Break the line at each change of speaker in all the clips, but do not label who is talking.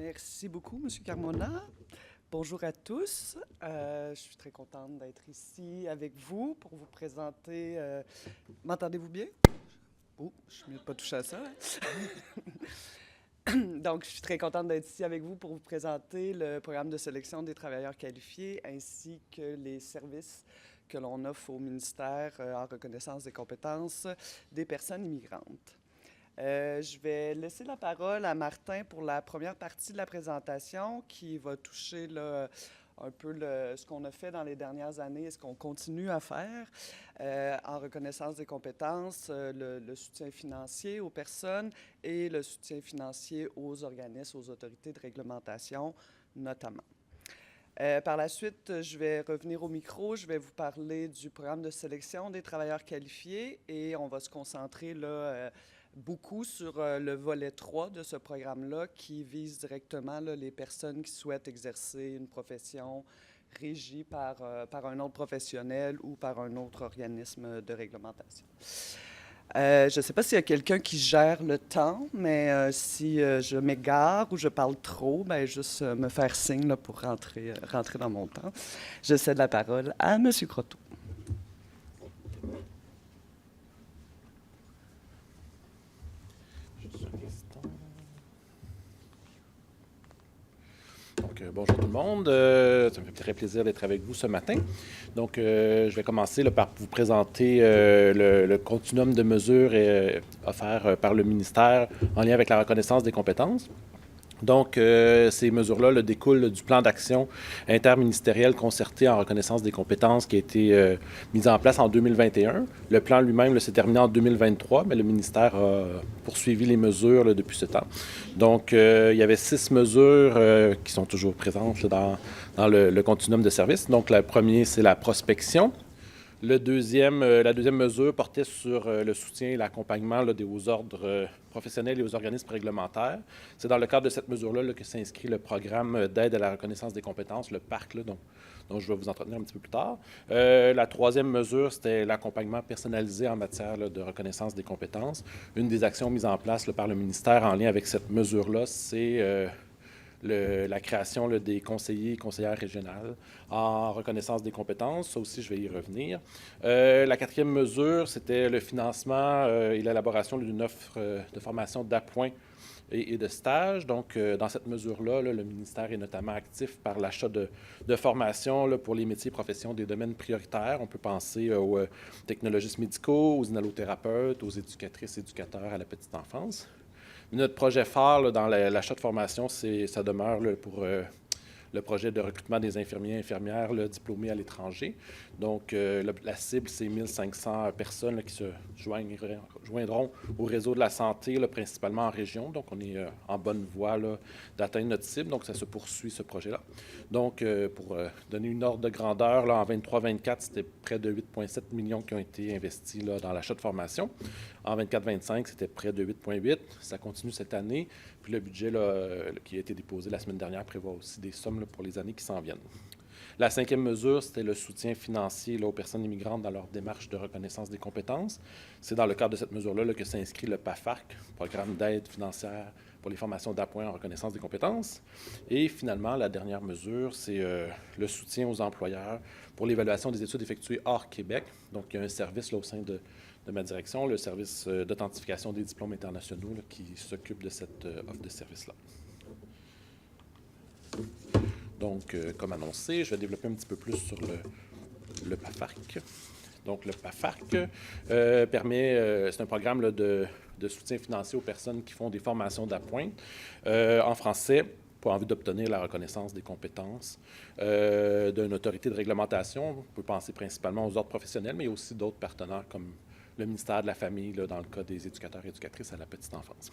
Merci beaucoup, M. Carmona. Bonjour à tous. Je suis très contente d'être ici avec vous pour vous présenter. M'entendez-vous bien? Oh, je suis mieux de ne pas toucher à ça. Donc, je suis très contente d'être ici avec vous pour vous présenter le programme de sélection des travailleurs qualifiés ainsi que les services que l'on offre au ministère en reconnaissance des compétences des personnes immigrantes. Je vais laisser la parole à Martin pour la première partie de la présentation qui va toucher là, un peu ce qu'on a fait dans les dernières années et ce qu'on continue à faire en reconnaissance des compétences, le soutien financier aux personnes et le soutien financier aux organismes, aux autorités de réglementation notamment. Par la suite, je vais revenir au micro, je vais vous parler du programme de sélection des travailleurs qualifiés et on va se concentrer là, beaucoup sur le volet 3 de ce programme-là qui vise directement là, les personnes qui souhaitent exercer une profession régie par un autre professionnel ou par un autre organisme de réglementation. Je ne sais pas s'il y a quelqu'un qui gère le temps, mais si je m'égare ou je parle trop, ben juste me faire signe là, pour rentrer dans mon temps. Je cède la parole à M. Croteau.
Donc, bonjour tout le monde. Ça me fait très plaisir d'être avec vous ce matin. Donc, je vais commencer là, par vous présenter le continuum de mesures offerts par le ministère en lien avec la reconnaissance des compétences. Donc, ces mesures-là là, découlent du plan d'action interministériel concerté en reconnaissance des compétences qui a été mis en place en 2021. Le plan lui-même s'est terminé en 2023, mais le ministère a poursuivi les mesures là, depuis ce temps. Donc, il y avait 6 mesures qui sont toujours présentes là, dans le continuum de services. Donc, le premier, c'est la prospection. La deuxième mesure portait sur le soutien et l'accompagnement aux ordres professionnels et aux organismes réglementaires. C'est dans le cadre de cette mesure-là que s'inscrit le programme d'aide à la reconnaissance des compétences, le PARC, là, dont je vais vous entretenir un petit peu plus tard. La troisième mesure, c'était l'accompagnement personnalisé en matière là, de reconnaissance des compétences. Une des actions mises en place là, par le ministère en lien avec cette mesure-là, c'est la création là, des conseillers et conseillères régionales en reconnaissance des compétences. Ça aussi, je vais y revenir. La quatrième mesure, c'était le financement et l'élaboration d'une offre de formation d'appoint et de stage. Donc, dans cette mesure-là, le ministère est notamment actif par l'achat de formations là, pour les métiers et professions des domaines prioritaires. On peut penser aux technologistes médicaux, aux inhalothérapeutes, aux éducatrices et éducateurs à la petite enfance. Notre projet phare là, dans l'achat de formation, ça demeure là, pour le projet de recrutement des infirmiers et infirmières là, diplômés à l'étranger. Donc, la cible, c'est 1500 personnes là, qui se joindront au réseau de la santé, là, principalement en région. Donc, on est en bonne voie là, d'atteindre notre cible. Donc, ça se poursuit, ce projet-là. Donc, pour donner une ordre de grandeur, là, en 23-24, c'était près de 8,7 millions qui ont été investis là, dans l'achat de formation. En 24-25, c'était près de 8,8. Ça continue cette année. Puis le budget là, qui a été déposé la semaine dernière prévoit aussi des sommes là, pour les années qui s'en viennent. La cinquième mesure, c'était le soutien financier là, aux personnes immigrantes dans leur démarche de reconnaissance des compétences. C'est dans le cadre de cette mesure-là que s'inscrit le PAFARC, Programme d'aide financière pour les formations d'appoint en reconnaissance des compétences. Et finalement, la dernière mesure, c'est le soutien aux employeurs pour l'évaluation des études effectuées hors Québec. Donc, il y a un service là, au sein de ma direction, le service d'authentification des diplômes internationaux là, qui s'occupe de cette offre de service-là. Donc, comme annoncé, je vais développer un petit peu plus sur le PAFARC. Donc, le PAFARC permet, c'est un programme là, de soutien financier aux personnes qui font des formations d'appoint. En français, pour envie d'obtenir la reconnaissance des compétences d'une autorité de réglementation. On peut penser principalement aux ordres professionnels, mais il y a aussi d'autres partenaires comme le ministère de la Famille, là, dans le cas des éducateurs et éducatrices à la petite enfance.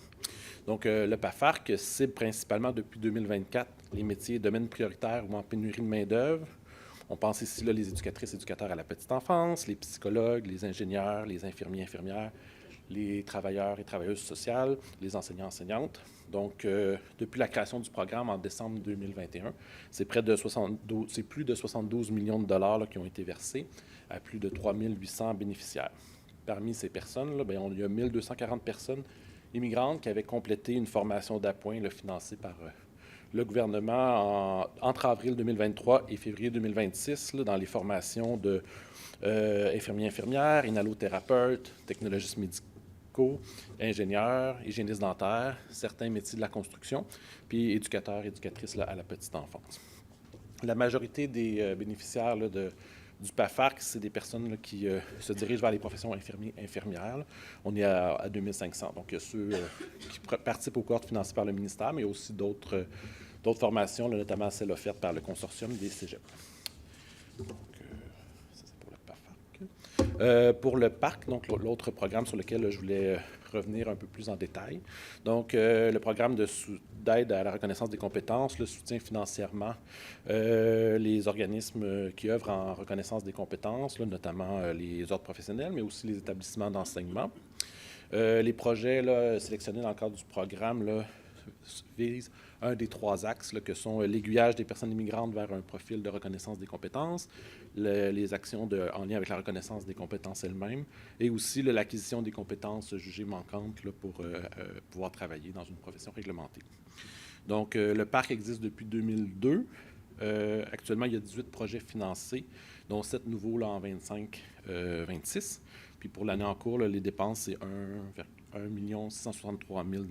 Donc, le PAFARC cible principalement depuis 2024 les métiers et domaines prioritaires ou en pénurie de main-d'œuvre. On pense ici là, les éducatrices et éducateurs à la petite enfance, les psychologues, les ingénieurs, les infirmiers et infirmières, les travailleurs et travailleuses sociales, les enseignants et enseignantes. Donc, depuis la création du programme en décembre 2021, c'est plus de 72 millions de dollars là, qui ont été versés à plus de 3 800 bénéficiaires. Parmi ces personnes, là, il y a 1240 personnes immigrantes qui avaient complété une formation d'appoint financée par le gouvernement, entre avril 2023 et février 2026, là, dans les formations de infirmiers-infirmières, inhalothérapeutes, technologistes médicaux, ingénieurs, hygiénistes dentaires, certains métiers de la construction, puis éducateurs, éducatrices là, à la petite enfance. La majorité des bénéficiaires là, du PAFARC, c'est des personnes là, qui se dirigent vers les professions infirmières. Là. On est à 2500. Donc, il y a ceux qui participent aux cohortes financées par le ministère, mais il y a aussi d'autres formations, là, notamment celles offertes par le consortium des cégeps. Donc, ça, c'est pour le PAFARC. Pour le PARC, donc l'autre programme sur lequel je voulais revenir un peu plus en détail. Donc, le programme d'aide à la reconnaissance des compétences soutient financièrement les organismes qui œuvrent en reconnaissance des compétences, là, notamment les ordres professionnels, mais aussi les établissements d'enseignement. Les projets là, sélectionnés dans le cadre du programme là, visent un des 3 axes là, que sont l'aiguillage des personnes immigrantes vers un profil de reconnaissance des compétences, les actions en lien avec la reconnaissance des compétences elles-mêmes et aussi l'acquisition des compétences jugées manquantes là, pour pouvoir travailler dans une profession réglementée. Donc, le parc existe depuis 2002. Actuellement, il y a 18 projets financés, dont 7 nouveaux là, en 25-26. Puis pour l'année en cours, là, les dépenses, c'est 1 663 000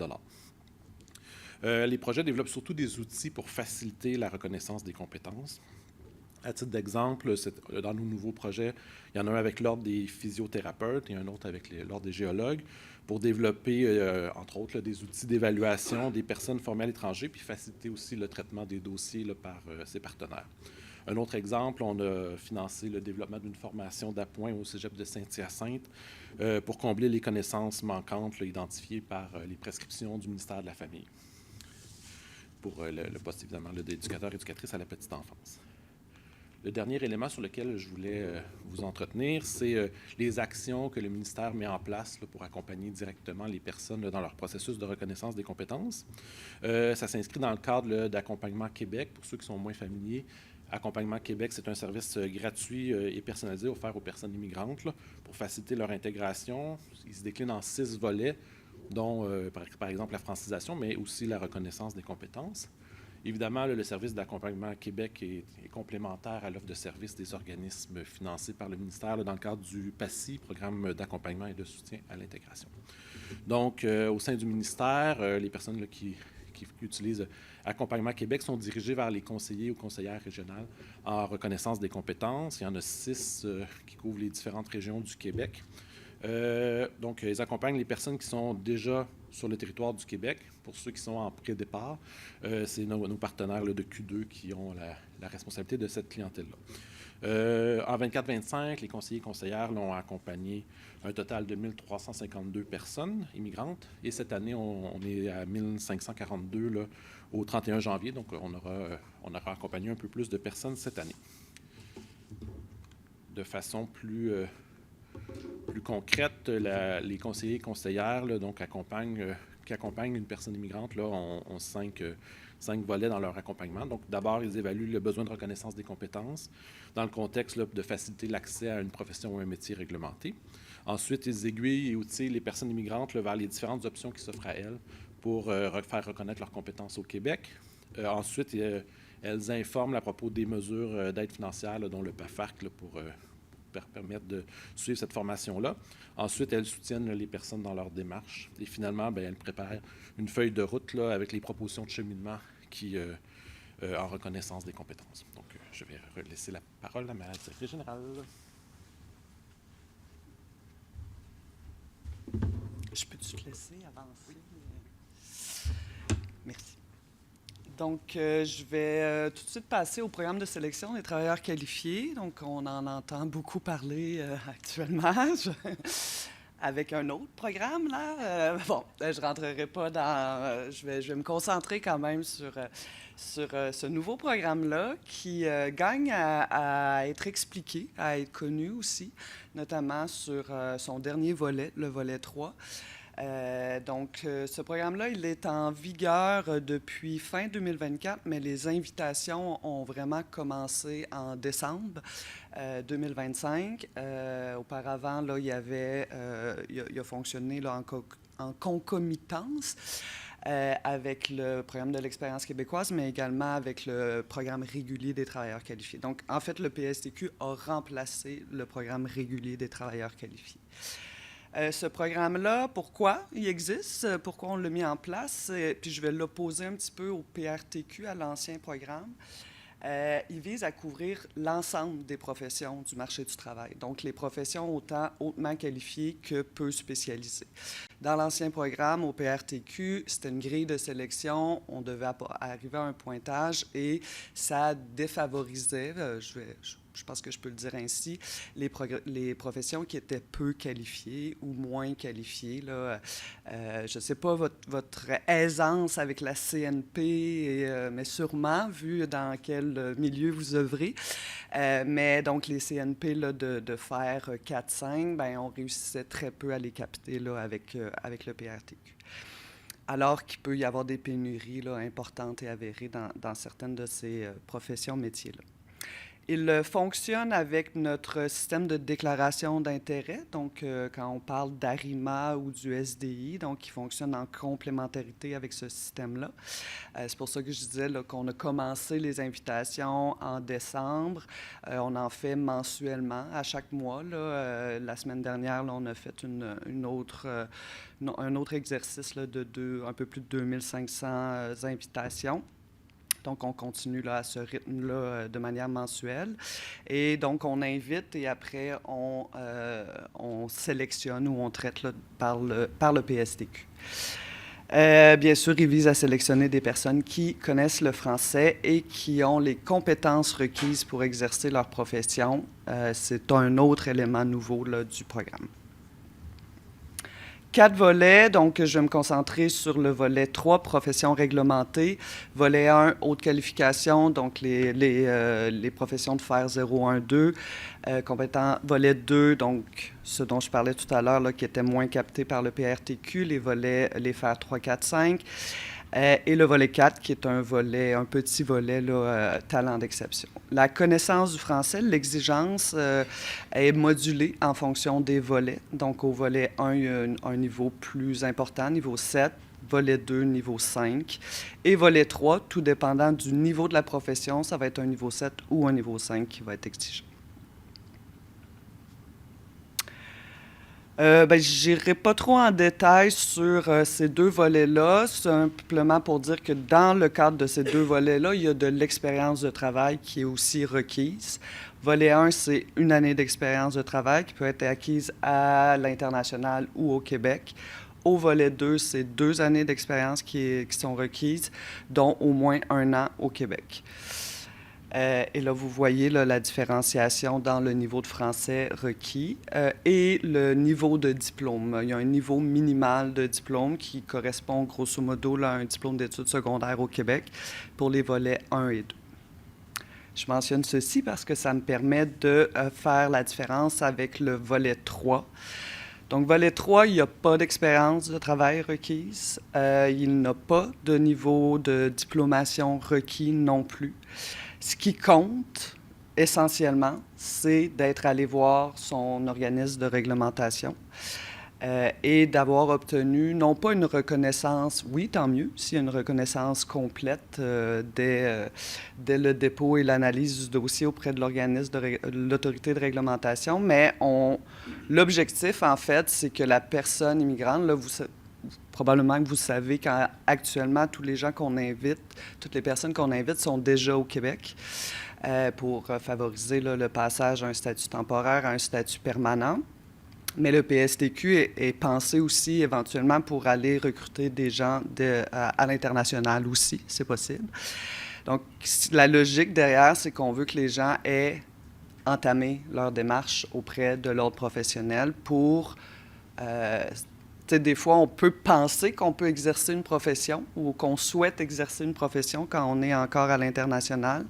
Les projets développent surtout des outils pour faciliter la reconnaissance des compétences. À titre d'exemple, dans nos nouveaux projets, il y en a un avec l'Ordre des physiothérapeutes et un autre avec l'Ordre des géologues pour développer, entre autres, là, des outils d'évaluation des personnes formées à l'étranger puis faciliter aussi le traitement des dossiers là, par ses partenaires. Un autre exemple, on a financé le développement d'une formation d'appoint au Cégep de Saint-Hyacinthe pour combler les connaissances manquantes là, identifiées par les prescriptions du ministère de la Famille pour le poste, évidemment, d'éducateur-éducatrice à la petite enfance. Le dernier élément sur lequel je voulais vous entretenir, c'est les actions que le ministère met en place là, pour accompagner directement les personnes là, dans leur processus de reconnaissance des compétences. Ça s'inscrit dans le cadre d'Accompagnement Québec, pour ceux qui sont moins familiers. Accompagnement Québec, c'est un service gratuit et personnalisé offert aux personnes immigrantes là, pour faciliter leur intégration. Il se décline en 6 volets, dont, par exemple, la francisation, mais aussi la reconnaissance des compétences. Évidemment, le service d'accompagnement à Québec est complémentaire à l'offre de services des organismes financés par le ministère là, dans le cadre du PACI, Programme d'accompagnement et de soutien à l'intégration. Donc, au sein du ministère, les personnes là, qui utilisent Accompagnement Québec sont dirigées vers les conseillers ou conseillères régionales en reconnaissance des compétences. Il y en a 6 qui couvrent les différentes régions du Québec. Donc, ils accompagnent les personnes qui sont déjà sur le territoire du Québec. Pour ceux qui sont en pré-départ, c'est nos partenaires là, de Q2 qui ont la responsabilité de cette clientèle-là. En 24-25, les conseillers et conseillères l'ont accompagné un total de 1352 personnes immigrantes. Et cette année, on est à 1542 là, au 31 janvier. Donc, on aura accompagné un peu plus de personnes cette année. De façon plus concrète, les conseillers et conseillères là, donc, qui accompagnent une personne immigrante là, ont 5 volets dans leur accompagnement. Donc, d'abord, ils évaluent le besoin de reconnaissance des compétences dans le contexte là, de faciliter l'accès à une profession ou un métier réglementé. Ensuite, ils aiguillent et outillent les personnes immigrantes là, vers les différentes options qui s'offrent à elles pour faire reconnaître leurs compétences au Québec. Ensuite, elles informent à propos des mesures d'aide financière, là, dont le PAFARC, là, pour permettre de suivre cette formation-là. Ensuite, elles soutiennent les personnes dans leur démarche. Et finalement, elles préparent une feuille de route là, avec les propositions de cheminement en reconnaissance des compétences. Donc, je vais laisser la parole à ma directrice générale.
Je peux-tu te laisser avancer? Merci. Donc, je vais tout de suite passer au programme de sélection des travailleurs qualifiés. Donc, on en entend beaucoup parler actuellement, avec un autre programme, là. Je ne rentrerai pas dans... je vais me concentrer quand même sur ce nouveau programme-là qui gagne à être expliqué, à être connu aussi, notamment sur son dernier volet, le volet 3. Donc, ce programme-là, il est en vigueur depuis fin 2024, mais les invitations ont vraiment commencé en décembre 2025. Auparavant, là, il a fonctionné là, en concomitance. avec le programme de l'expérience québécoise, mais également avec le programme régulier des travailleurs qualifiés. Donc, en fait, le PSTQ a remplacé le programme régulier des travailleurs qualifiés. Ce programme-là, pourquoi il existe? Pourquoi on l'a mis en place? Puis je vais l'opposer un petit peu au PRTQ, à l'ancien programme. Il vise à couvrir l'ensemble des professions du marché du travail, donc les professions autant hautement qualifiées que peu spécialisées. Dans l'ancien programme, au PRTQ, c'était une grille de sélection, on devait arriver à un pointage et ça défavorisait, je pense que je peux le dire ainsi, les professions qui étaient peu qualifiées ou moins qualifiées. Là, je ne sais pas votre aisance avec la CNP, mais sûrement, vu dans quel milieu vous œuvrez. Mais donc, les CNP là, de faire 4-5, ben, on réussissait très peu à les capter là, avec le PRTQ. Alors qu'il peut y avoir des pénuries là, importantes et avérées dans certaines de ces professions métiers-là. Il fonctionne avec notre système de déclaration d'intérêt, donc quand on parle d'ARIMA ou du SDI, donc il fonctionne en complémentarité avec ce système-là. C'est pour ça que je disais là, qu'on a commencé les invitations en décembre. On en fait mensuellement, à chaque mois. Là, la semaine dernière, là, on a fait un autre exercice là, un peu plus de 2500 invitations. Donc, on continue là, à ce rythme-là de manière mensuelle. Et donc, on invite et après, on sélectionne ou on traite là, par le PSTQ. Bien sûr, il vise à sélectionner des personnes qui connaissent le français et qui ont les compétences requises pour exercer leur profession. C'est un autre élément nouveau là, du programme. 4 volets, donc je vais me concentrer sur le volet 3, professions réglementées. Volet 1, haute qualification, donc les professions de fer 0, 1, 2. Volet 2, donc ce dont je parlais tout à l'heure, là, qui était moins capté par le PRTQ, les fer 3, 4, 5. Et le volet 4, qui est un petit volet là, talent d'exception. La connaissance du français, l'exigence est modulée en fonction des volets. Donc, au volet 1, il y a un niveau plus important, niveau 7. Volet 2, niveau 5. Et volet 3, tout dépendant du niveau de la profession, ça va être un niveau 7 ou un niveau 5 qui va être exigeant. Je n'irai pas trop en détail sur ces deux volets-là, simplement pour dire que dans le cadre de ces deux volets-là, il y a de l'expérience de travail qui est aussi requise. Volet 1, c'est une année d'expérience de travail qui peut être acquise à l'international ou au Québec. Au volet 2, c'est 2 années d'expérience qui sont requises, dont au moins 1 an au Québec. Et là, vous voyez là, la différenciation dans le niveau de français requis et le niveau de diplôme. Il y a un niveau minimal de diplôme qui correspond grosso modo là, à un diplôme d'études secondaires au Québec pour les volets 1 et 2. Je mentionne ceci parce que ça me permet de faire la différence avec le volet 3. Donc, volet 3, il n'y a pas d'expérience de travail requise. Il n'a pas de niveau de diplomation requis non plus. Ce qui compte essentiellement, c'est d'être allé voir son organisme de réglementation et d'avoir obtenu non pas une reconnaissance, oui, tant mieux, s'il y a une reconnaissance complète dès le dépôt et l'analyse du dossier auprès de l'organisme de l'autorité de réglementation, mais l'objectif, en fait, c'est que la personne immigrante, là, probablement que vous savez qu'actuellement, tous les gens qu'on invite, toutes les personnes qu'on invite sont déjà au Québec pour favoriser là, le passage d'un statut temporaire à un statut permanent. Mais le PSTQ est pensé aussi éventuellement pour aller recruter des gens à l'international aussi, c'est possible. Donc, la logique derrière, c'est qu'on veut que les gens aient entamé leur démarche auprès de l'ordre professionnel pour... des fois, on peut penser qu'on peut exercer une profession ou qu'on souhaite exercer une profession quand on est encore à l'international.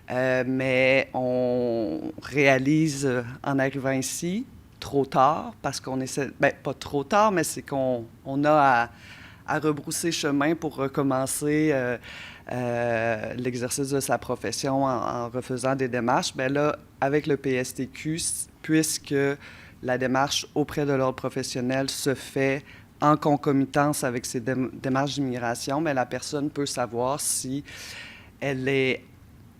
Mais on réalise en arrivant ici trop tard parce qu'on essaie... pas trop tard, mais c'est qu'on a à rebrousser chemin pour recommencer l'exercice de sa profession en refaisant des démarches. Bien là, avec le PSTQ, puisque la démarche auprès de l'ordre professionnel se fait en concomitance avec ces démarches d'immigration, mais la personne peut savoir si elle est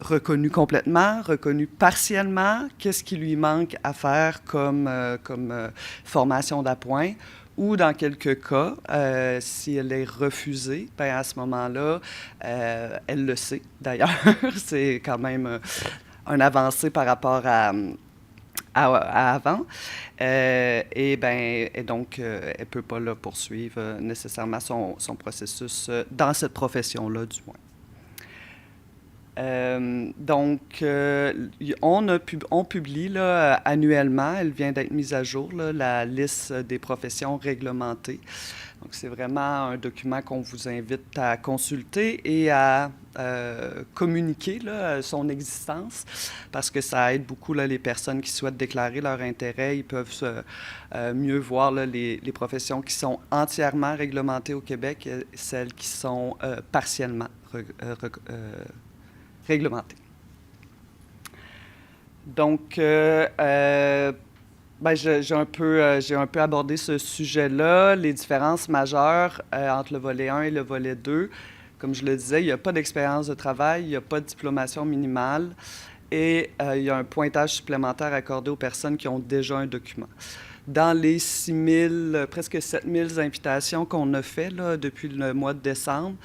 reconnue complètement, reconnue partiellement, qu'est-ce qui lui manque à faire comme formation d'appoint, ou dans quelques cas, si elle est refusée, bien à ce moment-là, elle le sait d'ailleurs. C'est quand même un avancé par rapport à avant. Et donc, elle ne peut pas là, poursuivre nécessairement son processus dans cette profession-là, du moins. On publie là, annuellement, elle vient d'être mise à jour, là, la liste des professions réglementées. Donc, c'est vraiment un document qu'on vous invite à consulter et à communiquer là, son existence, parce que ça aide beaucoup là, les personnes qui souhaitent déclarer leur intérêt. Ils peuvent mieux voir là, les professions qui sont entièrement réglementées au Québec et celles qui sont partiellement réglementées. Donc, j'ai un peu abordé ce sujet-là, les différences majeures entre le volet 1 et le volet 2. Comme je le disais, il n'y a pas d'expérience de travail, il n'y a pas de diplomation minimale et il y a un pointage supplémentaire accordé aux personnes qui ont déjà un document. Dans les presque 7 000 invitations qu'on a faites là, depuis le mois de décembre,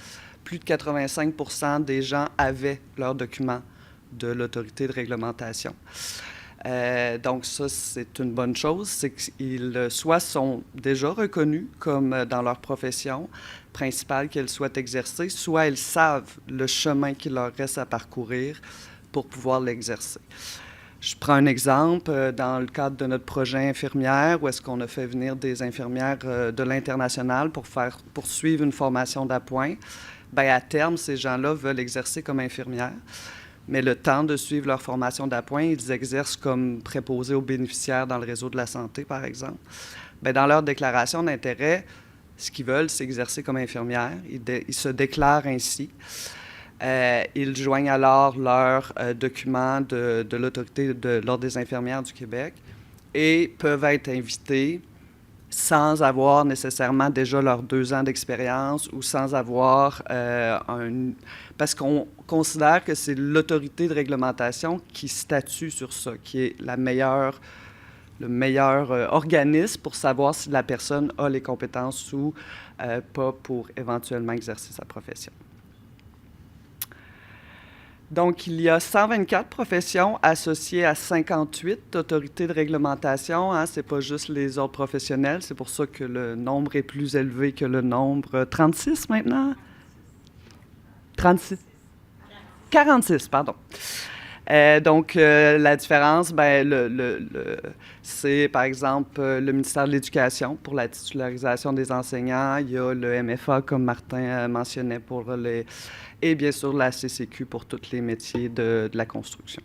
plus de 85% des gens avaient leur document de l'autorité de réglementation. Donc ça, c'est une bonne chose, c'est qu'ils soit sont déjà reconnus comme dans leur profession principale qu'elles souhaitent exercer, soit ils savent le chemin qu'il leur reste à parcourir pour pouvoir l'exercer. Je prends un exemple dans le cadre de notre projet infirmière, où est-ce qu'on a fait venir des infirmières de l'international pour poursuivre une formation d'appoint. Bien, à terme, ces gens-là veulent exercer comme infirmières. Mais le temps de suivre leur formation d'appoint, ils exercent comme préposés aux bénéficiaires dans le réseau de la santé, par exemple. Bien, dans leur déclaration d'intérêt, ce qu'ils veulent, c'est exercer comme infirmière. Ils se déclarent ainsi. Ils joignent alors leur document de l'Autorité de l'Ordre des infirmières du Québec et peuvent être invités sans avoir nécessairement déjà leurs 2 ans d'expérience ou sans avoir parce qu'on considère que c'est l'autorité de réglementation qui statue sur ça, qui est le meilleur organisme pour savoir si la personne a les compétences ou pas pour éventuellement exercer sa profession. Donc, il y a 124 professions associées à 58 autorités de réglementation. Ce n'est pas juste les ordres professionnels. C'est pour ça que le nombre est plus élevé que le nombre 36 maintenant. 36. 46, pardon. Donc, la différence, c'est par exemple le ministère de l'Éducation pour la titularisation des enseignants. Il y a le MFA, comme Martin mentionnait, pour les... Et bien sûr, la CCQ pour tous les métiers de la construction.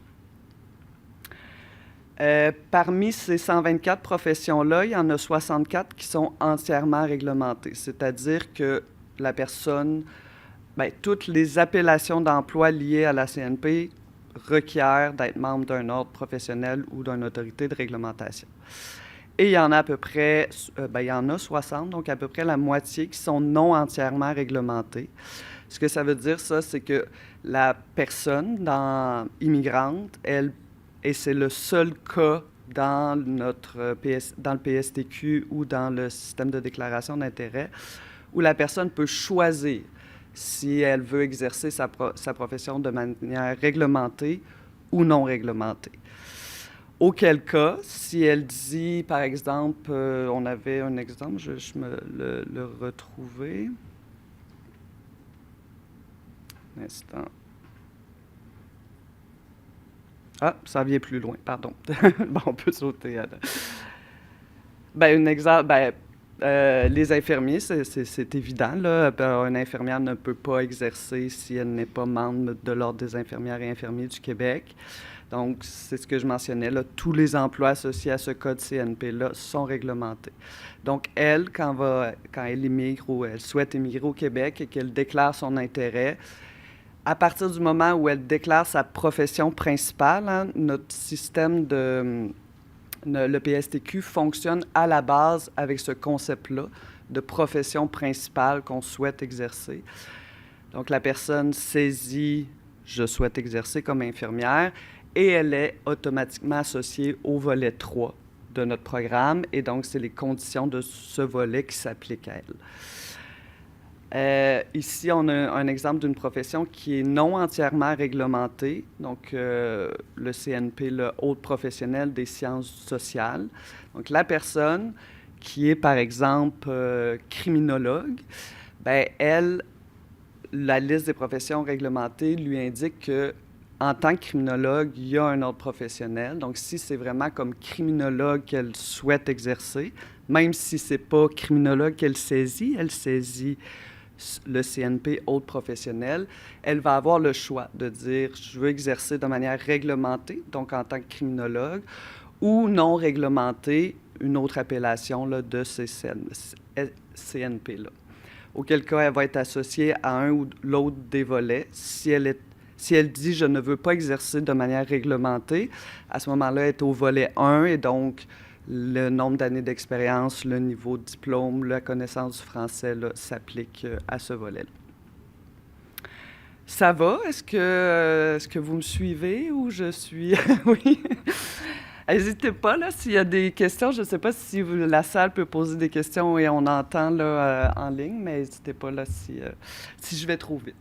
Parmi ces 124 professions-là, il y en a 64 qui sont entièrement réglementées. C'est-à-dire que la personne, toutes les appellations d'emploi liées à la CNP requièrent d'être membre d'un ordre professionnel ou d'une autorité de réglementation. Et il y en a à peu près, il y en a 60, donc à peu près la moitié qui sont non entièrement réglementées. Ce que ça veut dire, ça, c'est que la personne immigrante, et c'est le seul cas dans dans le PSTQ ou dans le système de déclaration d'intérêt, où la personne peut choisir si elle veut exercer sa profession de manière réglementée ou non réglementée. Auquel cas, si elle dit, par exemple, on avait un exemple, je me le retrouver. Un instant. Ah, ça vient plus loin, pardon. Bon, on peut sauter. Un exemple, les infirmiers, c'est évident, là. Une infirmière ne peut pas exercer si elle n'est pas membre de l'Ordre des infirmières et infirmiers du Québec. Donc, c'est ce que je mentionnais, là. Tous les emplois associés à ce code CNP-là sont réglementés. Donc, elle, quand elle immigre ou elle souhaite immigrer au Québec et qu'elle déclare son intérêt, à partir du moment où elle déclare sa profession principale, notre système le PSTQ fonctionne à la base avec ce concept-là de profession principale qu'on souhaite exercer. Donc, la personne saisit « Je souhaite exercer comme infirmière » et elle est automatiquement associée au volet 3 de notre programme. Et donc, c'est les conditions de ce volet qui s'appliquent à elle. Ici, on a un exemple d'une profession qui est non entièrement réglementée. Donc, le CNP, le Ordre professionnel des sciences sociales. Donc, la personne qui est, par exemple, criminologue, bien, elle, la liste des professions réglementées lui indique que en tant que criminologue, il y a un ordre professionnel. Donc, si c'est vraiment comme criminologue qu'elle souhaite exercer, même si ce n'est pas criminologue qu'elle saisit le CNP Ordre professionnel, elle va avoir le choix de dire « je veux exercer de manière réglementée », donc en tant que criminologue, ou non réglementée, une autre appellation là, de ces CNP-là. Auquel cas, elle va être associée à un ou l'autre des volets. Si elle dit « je ne veux pas exercer de manière réglementée », à ce moment-là, elle est au volet 1 et donc le nombre d'années d'expérience, le niveau de diplôme, la connaissance du français s'applique à ce volet-là. Ça va? Est-ce que vous me suivez ou je suis... Oui. N'hésitez pas, là, s'il y a des questions. Je ne sais pas si la salle peut poser des questions et on entend là, en ligne, mais n'hésitez pas là si je vais trop vite.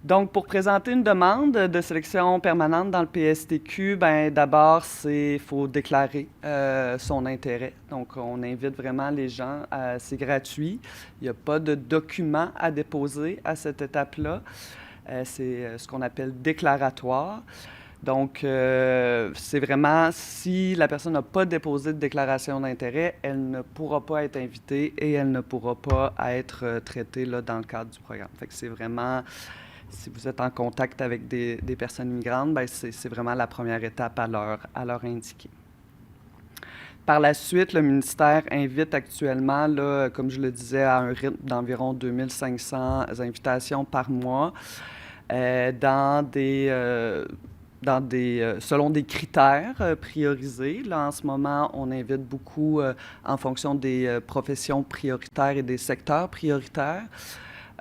Donc, pour présenter une demande de sélection permanente dans le PSTQ, bien, d'abord, il faut déclarer son intérêt. Donc, on invite vraiment les gens, c'est gratuit. Il n'y a pas de document à déposer à cette étape-là. C'est ce qu'on appelle déclaratoire. Donc, c'est vraiment, si la personne n'a pas déposé de déclaration d'intérêt, elle ne pourra pas être invitée et elle ne pourra pas être traitée là, dans le cadre du programme. Fait que c'est vraiment, si vous êtes en contact avec des personnes immigrantes, bien, c'est vraiment la première étape à leur indiquer. Par la suite, le ministère invite actuellement, là, comme je le disais, à un rythme d'environ 2500 invitations par mois selon des critères priorisés. Là, en ce moment, on invite beaucoup en fonction des professions prioritaires et des secteurs prioritaires.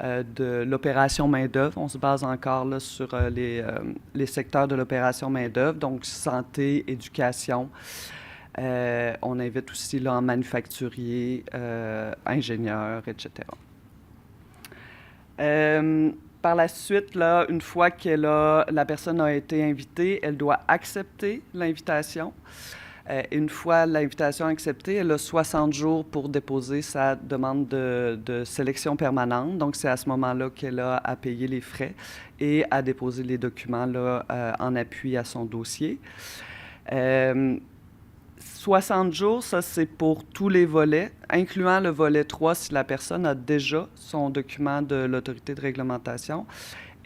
De l'opération main-d'œuvre. On se base encore là, sur les secteurs de l'opération main-d'œuvre, donc santé, éducation. On invite aussi là, en manufacturier, ingénieurs, etc. Par la suite, là, une fois que la personne a été invitée, elle doit accepter l'invitation. Une fois l'invitation acceptée, elle a 60 jours pour déposer sa demande de sélection permanente. Donc, c'est à ce moment-là qu'elle a à payer les frais et à déposer les documents là, en appui à son dossier. 60 jours, ça, c'est pour tous les volets, incluant le volet 3 si la personne a déjà son document de l'autorité de réglementation.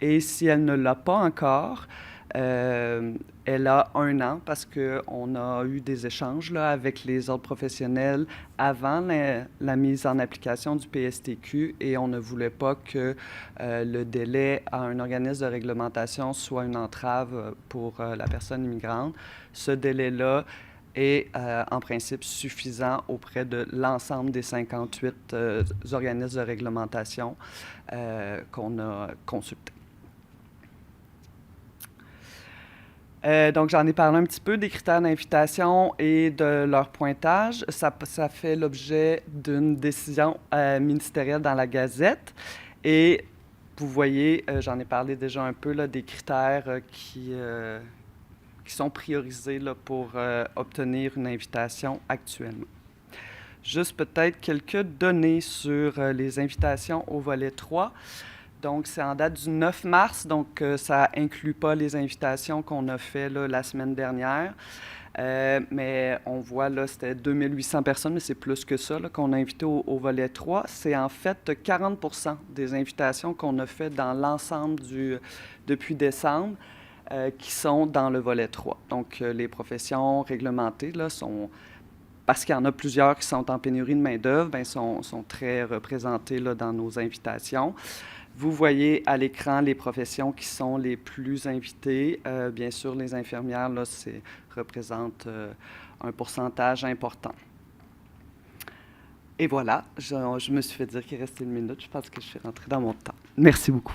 Et si elle ne l'a pas encore, elle a 1 an parce qu'on a eu des échanges là, avec les ordres professionnels avant la mise en application du PSTQ et on ne voulait pas que le délai à un organisme de réglementation soit une entrave pour la personne immigrante. Ce délai-là est en principe suffisant auprès de l'ensemble des 58 organismes de réglementation qu'on a consultés. Donc, j'en ai parlé un petit peu des critères d'invitation et de leur pointage. Ça fait l'objet d'une décision ministérielle dans la Gazette. Et vous voyez, j'en ai parlé déjà un peu, là, des critères qui sont priorisés là, pour obtenir une invitation actuellement. Juste peut-être quelques données sur les invitations au volet 3. Donc, c'est en date du 9 mars, donc ça inclut pas les invitations qu'on a fait là, la semaine dernière. Mais on voit là, c'était 2800 personnes, mais c'est plus que ça là, qu'on a invité au volet 3. C'est en fait 40% des invitations qu'on a fait dans l'ensemble depuis décembre qui sont dans le volet 3. Donc, les professions réglementées là, sont... Parce qu'il y en a plusieurs qui sont en pénurie de main-d'œuvre, bien, sont très représentées là, dans nos invitations. Vous voyez à l'écran les professions qui sont les plus invitées. Bien sûr, les infirmières là, représentent un pourcentage important. Et voilà, je me suis fait dire qu'il restait 1 minute. Je pense que je suis rentrée dans mon temps. Merci beaucoup.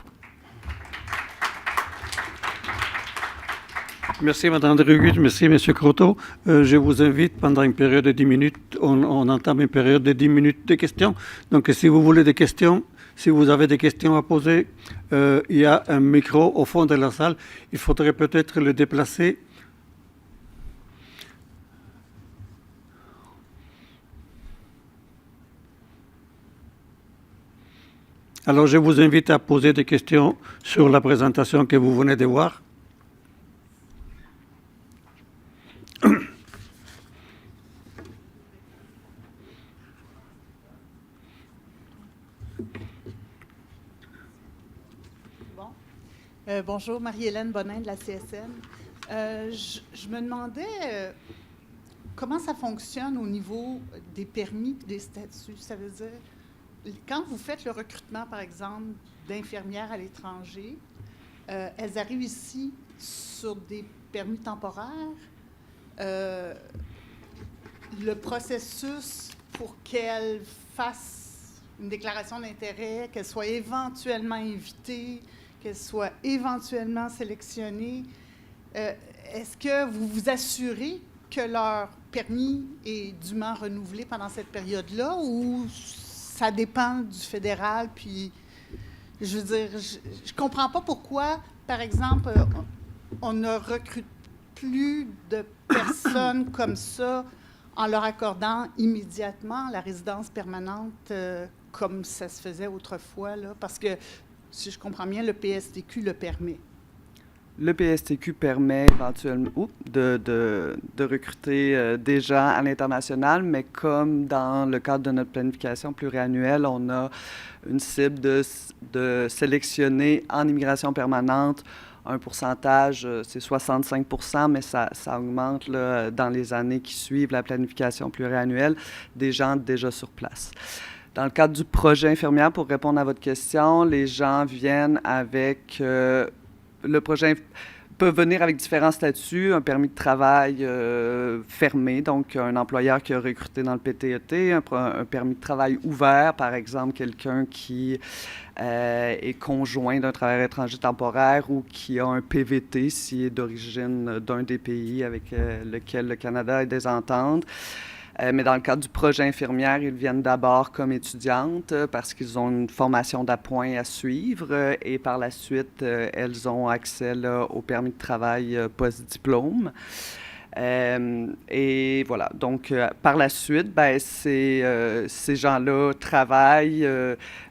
Merci, Mme Drugut. Merci, M. Croteau. Je vous invite, pendant une période de 10 minutes, on entame une période de 10 minutes de questions. Donc, si vous voulez des questions, si vous avez des questions à poser, il y a un micro au fond de la salle. Il faudrait peut-être le déplacer. Alors, je vous invite à poser des questions sur la présentation que vous venez de voir.
Bonjour, Marie-Hélène Bonin de la CSN. Je me demandais comment ça fonctionne au niveau des permis et des statuts. Ça veut dire, quand vous faites le recrutement, par exemple, d'infirmières à l'étranger, elles arrivent ici sur des permis temporaires. Le processus pour qu'elles fassent une déclaration d'intérêt, qu'elles soient éventuellement invitées, qu'elles soient éventuellement sélectionnées, est-ce que vous vous assurez que leur permis est dûment renouvelé pendant cette période-là ou ça dépend du fédéral? Puis, je veux dire, je ne comprends pas pourquoi, par exemple, on ne recrute plus de personnes comme ça en leur accordant immédiatement la résidence permanente comme ça se faisait autrefois, là, parce que, si je comprends bien, le PSTQ le permet.
Le PSTQ permet éventuellement de recruter des gens à l'international, mais comme dans le cadre de notre planification pluriannuelle, on a une cible de sélectionner en immigration permanente un pourcentage, c'est 65 %, mais ça augmente là, dans les années qui suivent la planification pluriannuelle, des gens déjà sur place. Dans le cadre du projet infirmière, pour répondre à votre question, les gens viennent avec... le projet peut venir avec différents statuts, un permis de travail fermé, donc un employeur qui a recruté dans le PTET, un permis de travail ouvert, par exemple, quelqu'un qui est conjoint d'un travailleur étranger temporaire ou qui a un PVT s'il est d'origine d'un des pays avec lequel le Canada a des ententes. Mais dans le cadre du projet infirmière, ils viennent d'abord comme étudiantes parce qu'ils ont une formation d'appoint à suivre et par la suite, elles ont accès là, au permis de travail post-diplôme. Et voilà, donc par la suite, ben, ces gens-là travaillent,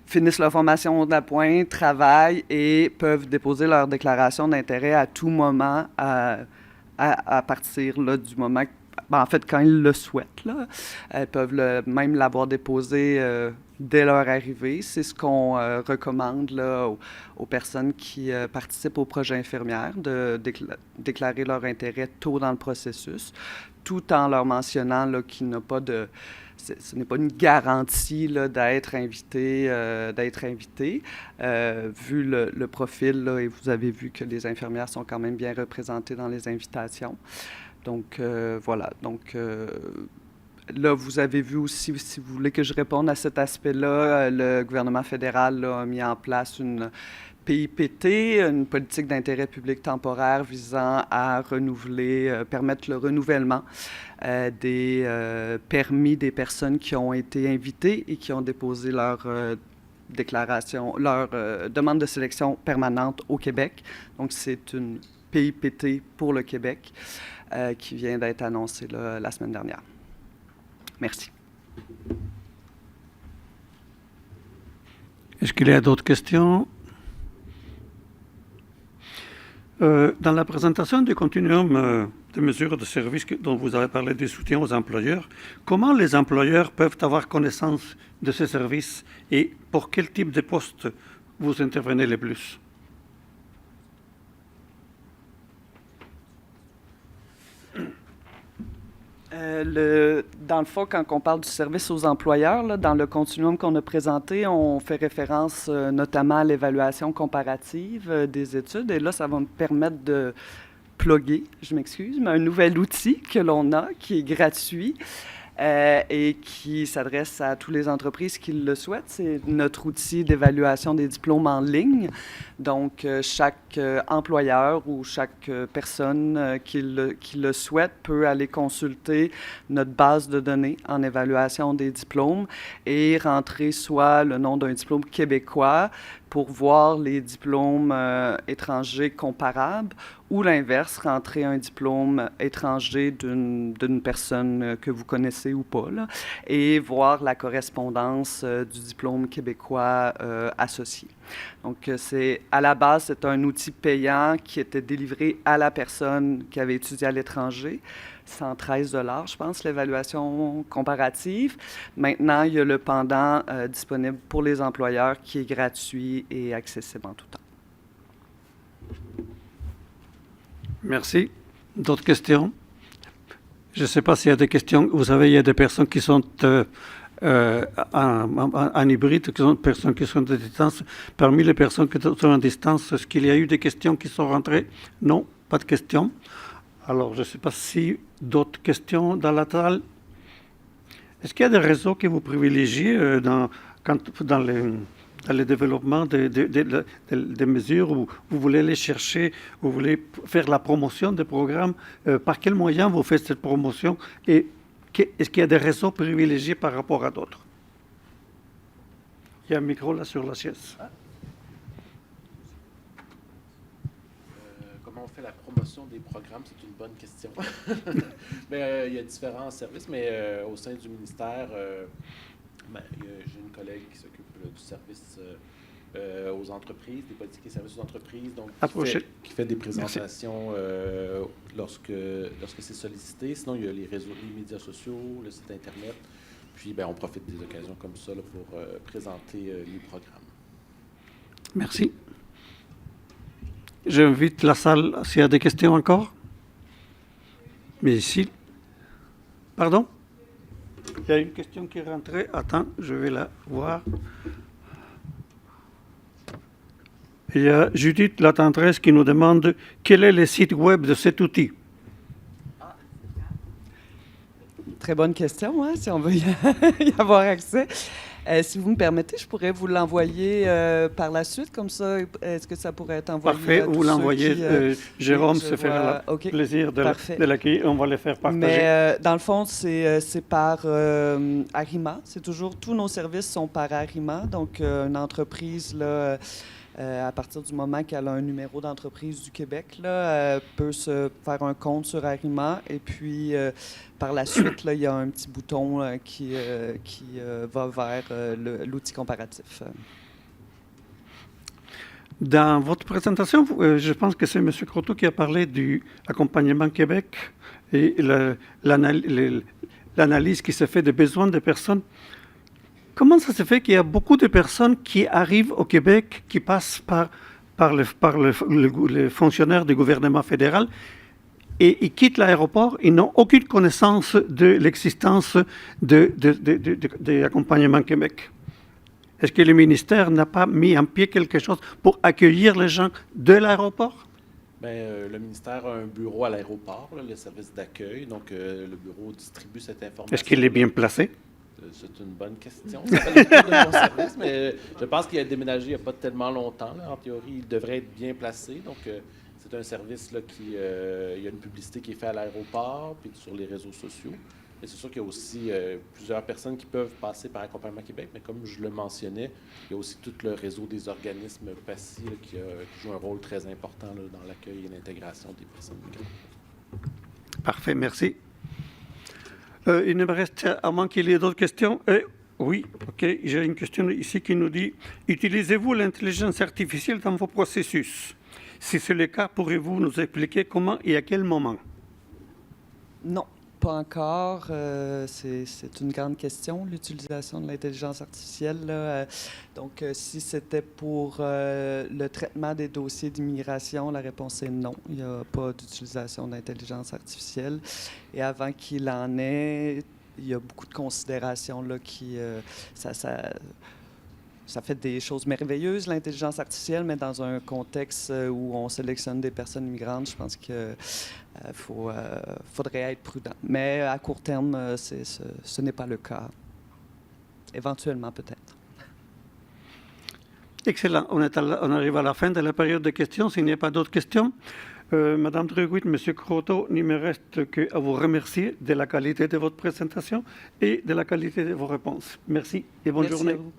finissent leur formation d'appoint, travaillent et peuvent déposer leur déclaration d'intérêt à tout moment à partir là, du moment en fait, quand ils le souhaitent, là, elles peuvent même l'avoir déposé dès leur arrivée. C'est ce qu'on recommande là, aux personnes qui participent au projet infirmière, de déclarer leur intérêt tôt dans le processus, tout en leur mentionnant là, qu'il n'y a pas de... Ce n'est pas une garantie là, d'être invité. Vu le profil, là, et vous avez vu que les infirmières sont quand même bien représentées dans les invitations. Donc, voilà. Donc, là, vous avez vu aussi, si vous voulez que je réponde à cet aspect-là, le gouvernement fédéral là, a mis en place une PIPT, une politique d'intérêt public temporaire visant à renouveler, permettre le renouvellement des permis des personnes qui ont été invitées et qui ont déposé leur déclaration, leur demande de sélection permanente au Québec. Donc, c'est une PIPT pour le Québec. Qui vient d'être annoncé là, la semaine dernière. Merci.
Est-ce qu'il y a d'autres questions? Dans la présentation du continuum de mesures de services dont vous avez parlé des soutiens aux employeurs, comment les employeurs peuvent avoir connaissance de ces services et pour quel type de poste vous intervenez le plus?
Dans le fond, quand on parle du service aux employeurs, là, dans le continuum qu'on a présenté, on fait référence notamment à l'évaluation comparative des études. Et là, ça va me permettre de plugger, je m'excuse, mais un nouvel outil que l'on a, qui est gratuit, et qui s'adresse à toutes les entreprises qui le souhaitent. C'est notre outil d'évaluation des diplômes en ligne. Donc, chaque employeur ou chaque personne qui le souhaite peut aller consulter notre base de données en évaluation des diplômes et rentrer soit le nom d'un diplôme québécois pour voir les diplômes étrangers comparables ou l'inverse, rentrer un diplôme étranger d'une personne que vous connaissez ou pas, là, et voir la correspondance du diplôme québécois associé. Donc, à la base, c'est un outil payant qui était délivré à la personne qui avait étudié à l'étranger. 113 $, je pense, l'évaluation comparative. Maintenant, il y a le pendant disponible pour les employeurs qui est gratuit et accessible en tout temps.
Merci. D'autres questions? Je ne sais pas s'il y a des questions. Vous savez, il y a des personnes qui sont en hybride, qui sont des personnes qui sont à distance. Parmi les personnes qui sont à distance, est-ce qu'il y a eu des questions qui sont rentrées? Non, pas de questions. Alors, je ne sais pas si d'autres questions dans la salle. Est-ce qu'il y a des réseaux que vous privilégiez dans le développement des mesures où vous voulez les chercher, vous voulez faire la promotion des programmes? Par quels moyens vous faites cette promotion? Et est-ce qu'il y a des réseaux privilégiés par rapport à d'autres? Il y a un micro là sur la chaise.
Comment on fait la promotion des programmes? C'est une bonne question. Mais il y a différents services, mais au sein du ministère, j'ai une collègue qui s'occupe du service aux entreprises, des politiques et services aux entreprises, donc qui fait des présentations lorsque c'est sollicité. Sinon, il y a les réseaux, les médias sociaux, le site Internet. Puis, on profite des occasions comme ça là, pour présenter les programmes.
Merci. J'invite la salle s'il y a des questions encore. Mais ici... Pardon? Il y a une question qui est rentrée. Attends, je vais la voir. Il y a Judith La Tendresse qui nous demande quel est le site web de cet outil.
Très bonne question, hein, si on veut y avoir accès. Si vous me permettez, je pourrais vous l'envoyer par la suite, comme ça, est-ce que ça pourrait être envoyé?
Parfait,
à tous
vous l'envoyez. Jérôme se fera
okay.
plaisir de l'accueillir. On va le faire partager.
Mais dans le fond, c'est par Arima. C'est toujours, tous nos services sont par Arima. Donc, une entreprise, là, à partir du moment qu'elle a un numéro d'entreprise du Québec, là, peut se faire un compte sur Arima et puis par la suite, là, il y a un petit bouton qui va vers l'outil comparatif.
Dans votre présentation, je pense que c'est M. Croteau qui a parlé du accompagnement Québec et l'analyse qui se fait des besoins des personnes. Comment ça se fait qu'il y a beaucoup de personnes qui arrivent au Québec, qui passent par les fonctionnaires du gouvernement fédéral et ils quittent l'aéroport, ils n'ont aucune connaissance de l'existence de accompagnement Québec? Est-ce que le ministère n'a pas mis en pied quelque chose pour accueillir les gens de l'aéroport?
Le ministère a un bureau à l'aéroport, le service d'accueil. Donc, le bureau distribue cette information.
Est-ce qu'il est bien placé?
C'est une bonne question. Ça fait le tour de mon service, mais je pense qu'il a déménagé il n'y a pas tellement longtemps. Là. En théorie, il devrait être bien placé. Donc, c'est un service là, il y a une publicité qui est faite à l'aéroport puis sur les réseaux sociaux. Et c'est sûr qu'il y a aussi plusieurs personnes qui peuvent passer par Accompagnement Québec, mais comme je le mentionnais, il y a aussi tout le réseau des organismes PACI là, qui joue un rôle très important là, dans l'accueil et l'intégration des personnes migrantes.
Parfait, merci. Il ne me reste, à moins qu'il y ait d'autres questions. Oui, OK. J'ai une question ici qui nous dit « Utilisez-vous l'intelligence artificielle dans vos processus? Si c'est le cas, pourrez-vous nous expliquer comment et à quel moment? »
Non, pas encore. C'est une grande question, l'utilisation de l'intelligence artificielle. Là. Donc, si c'était pour le traitement des dossiers d'immigration, la réponse est non. Il n'y a pas d'utilisation d'intelligence artificielle. Et avant qu'il en ait, il y a beaucoup de considérations là, qui... ça fait des choses merveilleuses, l'intelligence artificielle, mais dans un contexte où on sélectionne des personnes migrantes, je pense qu'il faudrait être prudent. Mais à court terme, ce n'est pas le cas. Éventuellement, peut-être.
Excellent. On arrive à la fin de la période de questions. S'il n'y a pas d'autres questions, Madame Drögwit, Monsieur Croteau, il ne me reste qu'à vous remercier de la qualité de votre présentation et de la qualité de vos réponses. Merci et bonne journée.
À vous.